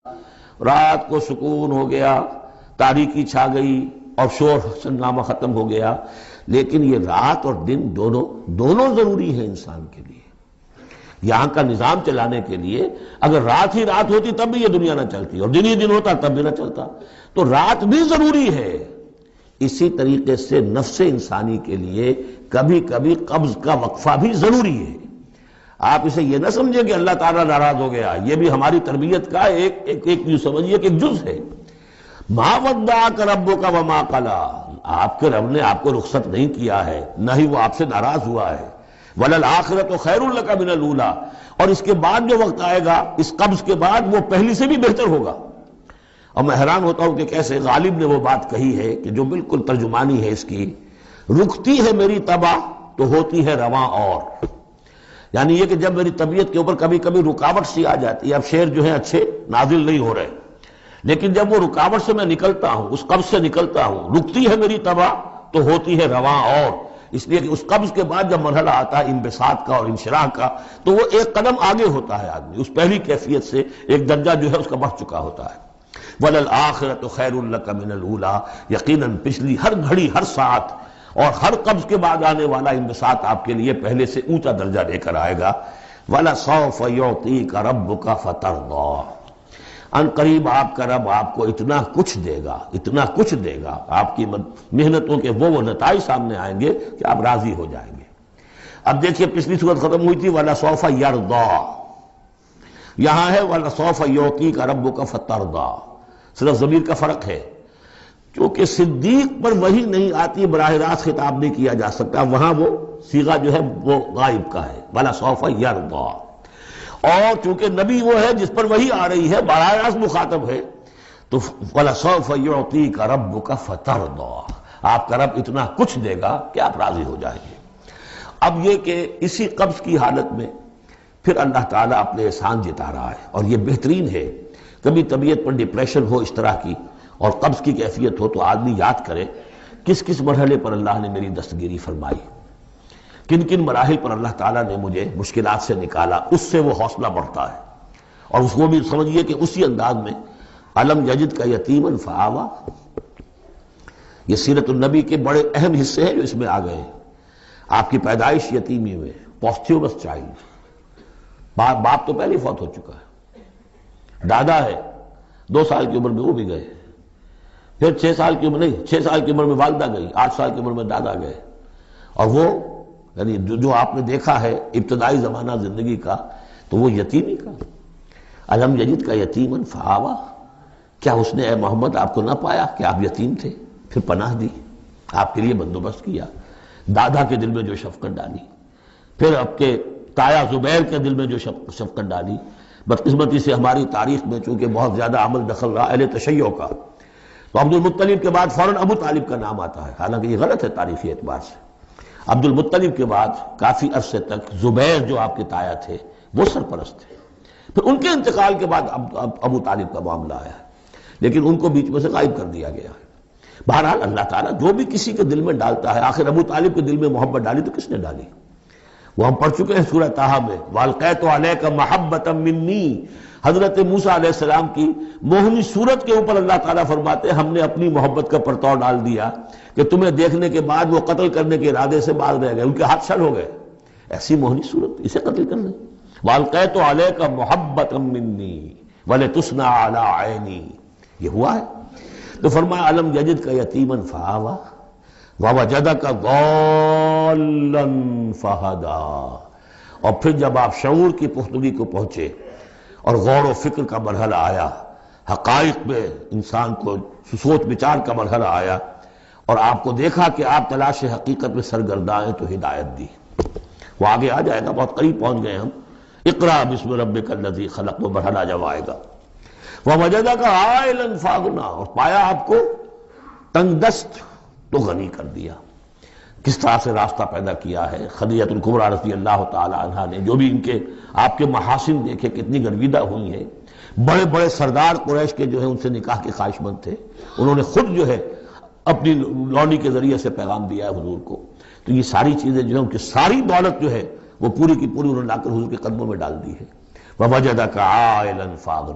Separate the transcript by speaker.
Speaker 1: رات کو سکون ہو گیا، تاریکی چھا گئی اور شور ہنگامہ ختم ہو گیا، لیکن یہ رات اور دن دونوں ضروری ہیں انسان کے لیے۔ یہاں کا نظام چلانے کے لیے اگر رات ہی رات ہوتی تب بھی یہ دنیا نہ چلتی، اور دن ہی دن ہوتا تب بھی نہ چلتا، تو رات بھی ضروری ہے۔ اسی طریقے سے نفس انسانی کے لیے کبھی کبھی قبض کا وقفہ بھی ضروری ہے۔ آپ اسے یہ نہ سمجھیں کہ اللہ تعالیٰ ناراض ہو گیا، یہ بھی ہماری تربیت کا ایک یوں سمجھیے کہ ایک جز ہے۔ ما ودعک ربک وما قلی، آپ کے رب نے آپ کو رخصت نہیں کیا ہے، نہ ہی وہ آپ سے ناراض ہوا ہے۔ وَلَلْآخِرَةُ خَيْرٌ لَكَ مِنَ الْأُولَىٰ، اور اس کے بعد جو وقت آئے گا اس قبض کے بعد وہ پہلی سے بھی بہتر ہوگا۔ اور میں حیران ہوتا ہوں کہ کیسے غالب نے وہ بات کہی ہے کہ جو بالکل ترجمانی ہے اس کی، رکتی ہے میری طبع تو ہوتی ہے رواں اور، یعنی یہ کہ جب میری طبیعت کے اوپر کبھی کبھی رکاوٹ سی آ جاتی ہے، اب شعر جو ہے اچھے نازل نہیں ہو رہے، لیکن جب وہ رکاوٹ سے میں نکلتا ہوں، اس قبض سے نکلتا ہوں، رکتی ہے میری طبع تو ہوتی ہے رواں اور، اس لیے کہ اس قبض کے بعد جب مرحلہ آتا ہے انبساط کا اور انشراح کا تو وہ ایک قدم آگے ہوتا ہے آدمی، اس پہلی کیفیت سے ایک درجہ جو ہے اس کا بڑھ چکا ہوتا ہے۔ وَلَلْآخِرَةُ خَيْرٌ لَكَ مِنَ الْأُولَىٰ، یقیناً پچھلی ہر گھڑی، ہر ساعت اور ہر قبض کے بعد آنے والا انبساط آپ کے لیے پہلے سے اونچا درجہ لے کر آئے گا۔ وَلَسَوْفَ يُعْطِيكَ رَبُّكَ فَتَرْضَىٰ، ان قریب آپ کا رب آپ کو اتنا کچھ دے گا، اتنا کچھ دے گا، آپ کی محنتوں کے وہ نتائج سامنے آئیں گے کہ آپ راضی ہو جائیں گے۔ اب دیکھیے پچھلی صورت ختم ہوئی تھی وَلَسَوْفَ يَرْضَىٰ، یہاں ہے وَلَسَوْفَ يُعْطِيكَ رَبُّكَ فَتَرْضَىٰ، صرف ضمیر کا فرق ہے، کیونکہ صدیق پر وحی نہیں آتی، براہ راست خطاب نہیں کیا جا سکتا، وہاں وہ صیغہ جو ہے وہ غائب کا ہے، وَلَسَوْفَ يَرْضَىٰ، اور چونکہ نبی وہ ہے جس پر وحی آ رہی ہے، براہ راست مخاطب ہے، تو وَلَسَوْفَ يُعْطِيكَ رَبُّكَ فَتَرْضَىٰ، آپ کا رب اتنا کچھ دے گا کہ آپ راضی ہو جائیں گے۔ اب یہ کہ اسی قبض کی حالت میں پھر اللہ تعالیٰ اپنے احسان جتا رہا ہے، اور یہ بہترین ہے۔ کبھی طبیعت پر ڈپریشن ہو اس طرح کی اور قبض کی کیفیت ہو تو آدمی یاد کرے کس کس مرحلے پر اللہ نے میری دستگیری فرمائی، کن کن مراحل پر اللہ تعالیٰ نے مجھے مشکلات سے نکالا، اس سے وہ حوصلہ بڑھتا ہے۔ اور اس کو بھی سمجھیے کہ اسی انداز میں الم یجد کا یتیما فآویٰ، یہ سیرت النبی کے بڑے اہم حصے ہیں جو اس میں آ گئے ہیں۔ آپ کی پیدائش یتیمی میں، پوسٹیومس چائلڈ، باپ تو پہلے فوت ہو چکا ہے، دادا ہے 2 سال کی عمر میں وہ بھی گئے، پھر 6 سال کی عمر نہیں 6 سال کی عمر میں والدہ گئی، 8 سال کی عمر میں دادا گئے، اور وہ یعنی جو آپ نے دیکھا ہے ابتدائی زمانہ زندگی کا تو وہ یتیمی کا۔ الم یجد کا یتیما فآویٰ، کیا اس نے اے محمد آپ کو نہ پایا کہ آپ یتیم تھے، پھر پناہ دی، آپ کے لیے بندوبست کیا، دادا کے دل میں جو شفقت ڈالی، پھر آپ کے تایا زبیر کے دل میں جو شفقت ڈالی۔ بدقسمتی سے ہماری تاریخ میں چونکہ بہت زیادہ عمل دخل رہا اہل تشیع کا، تو عبد المطلب کے بعد فوراً ابو طالب کا نام آتا ہے، حالانکہ یہ غلط ہے تاریخی اعتبار سے۔ عبد المطلب کے بعد کافی عرصے تک زبیر جو آپ کے تایا تھے وہ سرپرست تھے، پھر ان کے انتقال کے بعد ابو طالب کا معاملہ آیا ہے، لیکن ان کو بیچ میں سے غائب کر دیا گیا ہے۔ بہرحال اللہ تعالیٰ جو بھی کسی کے دل میں ڈالتا ہے، آخر ابو طالب کے دل میں محبت ڈالی تو کس نے ڈالی؟ وہ ہم پڑھ چکے ہیں سورہ طٰہٰ میں، وَأَلْقَيْتُ عَلَيْكَ مَحَبَّةً مِّنِّي، حضرت موسیٰ علیہ السلام کی موہنی صورت کے اوپر اللہ تعالیٰ فرماتے ہیں ہم نے اپنی محبت کا پرتو ڈال دیا کہ تمہیں دیکھنے کے بعد وہ قتل کرنے کے ارادے سے باز رہ گئے، ان کے ہاتھ شل ہو گئے، ایسی موہنی صورت اسے قتل کر لیں۔ وَأَلْقَيْتُ عَلَيْكَ مَحَبَّةً مِّنِّي وَلِتُصْنَعَ عَلَىٰ عَيْنِي، یہ ہوا ہے۔ تو فرمایا الم یجد کا یتیما فآویٰ ووجدک ضالا فہدیٰ، اور پھر جب آپ شعور کی پختگی کو پہنچے اور غور و فکر کا مرحلہ آیا، حقائق میں انسان کو سوچ بچار کا مرحلہ آیا، اور آپ کو دیکھا کہ آپ تلاش حقیقت میں سرگرداں ہیں، تو ہدایت دی۔ وہ آگے آ جائے گا، بہت قریب پہنچ گئے ہم، اقرأ بسم ربک الذی خلق، وہ مرحلہ جب آئے گا۔ ووجدک عائلا فاغنیٰ، اور پایا آپ کو تنگ دست تو غنی کر دیا۔ کس طرح سے راستہ پیدا کیا ہے خدیجہ الکبریٰ رضی اللہ تعالی عنہا نے، جو بھی ان کے آپ کے محاسن دیکھے کتنی گرویدہ ہوئی ہیں، بڑے بڑے سردار قریش کے جو ہیں ان سے نکاح کے خواہش مند تھے، انہوں نے خود جو ہے اپنی لونی کے ذریعے سے پیغام دیا ہے حضور کو، تو یہ ساری چیزیں جو ہیں ان کی ساری دولت جو ہے وہ پوری کی پوری انہوں نے لا کر حضور کے قدموں میں ڈال دی ہے۔ وَوَجَدَكَ عَائِلًا فَأَغْنَىٰ۔